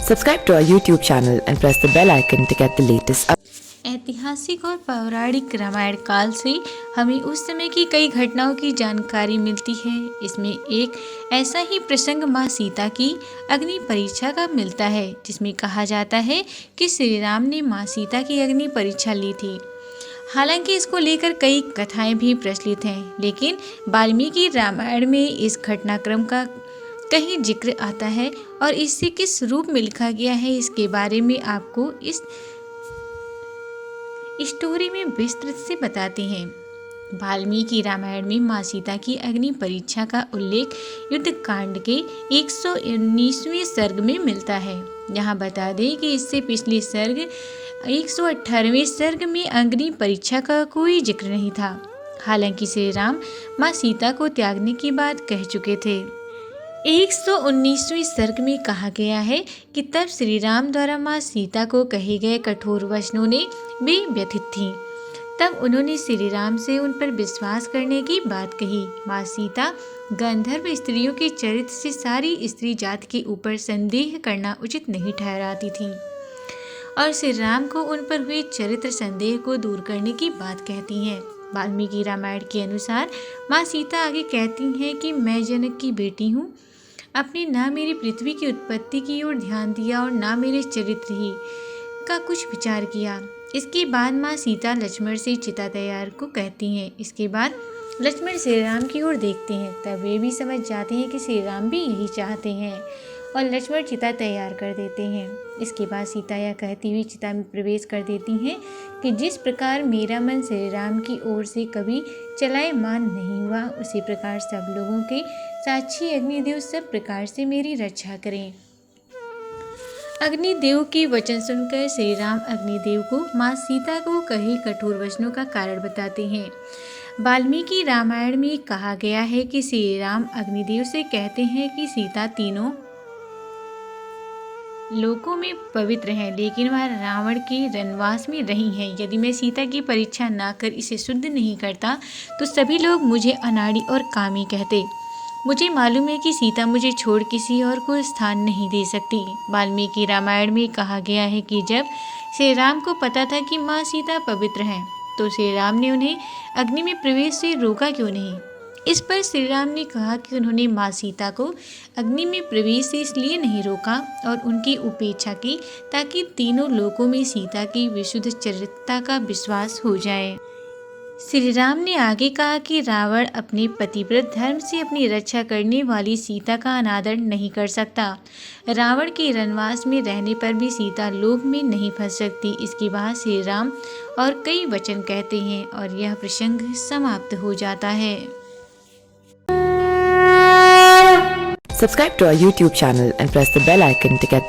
Subscribe to our YouTube channel and press the bell icon to get the latest updates. ऐतिहासिक और पौराणिक रामायण काल से हमें उस समय की कई घटनाओं की जानकारी मिलती है। इसमें एक ऐसा ही प्रसंग माँ सीता की अग्नि परीक्षा का मिलता है, जिसमें कहा जाता है कि श्री राम ने माँ सीता की अग्नि परीक्षा ली थी। हालांकि इसको लेकर कई कथाएं भी प्रचलित हैं, लेकिन वाल्मीकि रामायण में इस घटनाक्रम का कहीं जिक्र आता है और इसे किस रूप में लिखा गया है, इसके बारे में आपको इस स्टोरी में विस्तृत से बताते हैं। वाल्मीकि रामायण में माँ सीता की अग्नि परीक्षा का उल्लेख युद्ध कांड के 119वें सर्ग में मिलता है। यहाँ बता दें कि इससे पिछले सर्ग 118वें सर्ग में अग्नि परीक्षा का कोई जिक्र नहीं था। हालांकि श्री राम माँ सीता को त्यागने की बात कह चुके थे। 119वें सर्ग में कहा गया है कि तब श्री राम द्वारा माँ सीता को कहे गए कठोर वचनों ने वे व्यथित थीं। तब उन्होंने श्री राम से उन पर विश्वास करने की बात कही। माँ सीता गंधर्व स्त्रियों के चरित्र से सारी स्त्री जाति के ऊपर संदेह करना उचित नहीं ठहराती थीं और श्री राम को उन पर हुए चरित्र संदेह को दूर करने की बात कहती हैं। वाल्मीकि रामायण के अनुसार माँ सीता आगे कहती हैं कि मैं जनक की बेटी हूँ। आपने ना मेरी पृथ्वी की उत्पत्ति की ओर ध्यान दिया और ना मेरे चरित्र ही का कुछ विचार किया। इसके बाद माँ सीता लक्ष्मण से चिता तैयार को कहती हैं। इसके बाद लक्ष्मण श्री राम की ओर देखते हैं। तब वे भी समझ जाते हैं कि श्री राम भी यही चाहते हैं और लक्ष्मण चिता तैयार कर देते हैं। इसके बाद सीता यह कहती हुई चिता में प्रवेश कर देती हैं कि जिस प्रकार मेरा मन श्री राम की ओर से कभी चलायमान नहीं हुआ, उसी प्रकार सब लोगों के साक्षी अग्निदेव सब प्रकार से मेरी रक्षा करें। अग्निदेव के वचन सुनकर श्री राम अग्निदेव को माँ सीता को कहे कठोर वचनों का कारण बताते हैं। वाल्मीकि रामायण में कहा गया है कि श्री राम अग्निदेव से कहते हैं कि सीता तीनों लोकों में पवित्र है, लेकिन वह रावण के वनवास में रही है। यदि मैं सीता की परीक्षा ना कर इसे शुद्ध नहीं करता तो सभी लोग मुझे अनाड़ी और कामी कहते। मुझे मालूम है कि सीता मुझे छोड़ किसी और को स्थान नहीं दे सकती। वाल्मीकि रामायण में कहा गया है कि जब श्री राम को पता था कि माँ सीता पवित्र हैं, तो श्री राम ने उन्हें अग्नि में प्रवेश से रोका क्यों नहीं। इस पर श्री राम ने कहा कि उन्होंने माँ सीता को अग्नि में प्रवेश से इसलिए नहीं रोका और उनकी उपेक्षा की ताकि तीनों लोकों में सीता की विशुद्ध चरित्रता का विश्वास हो जाए। श्री राम ने आगे कहा कि रावण अपने पतिव्रत धर्म से अपनी रक्षा करने वाली सीता का अनादर नहीं कर सकता। रावण के वनवास में रहने पर भी सीता लोभ में नहीं फंस सकती। इसके बाद श्री राम और कई वचन कहते हैं और यह प्रसंग समाप्त हो जाता है। Subscribe to our YouTube channel and press the bell icon to get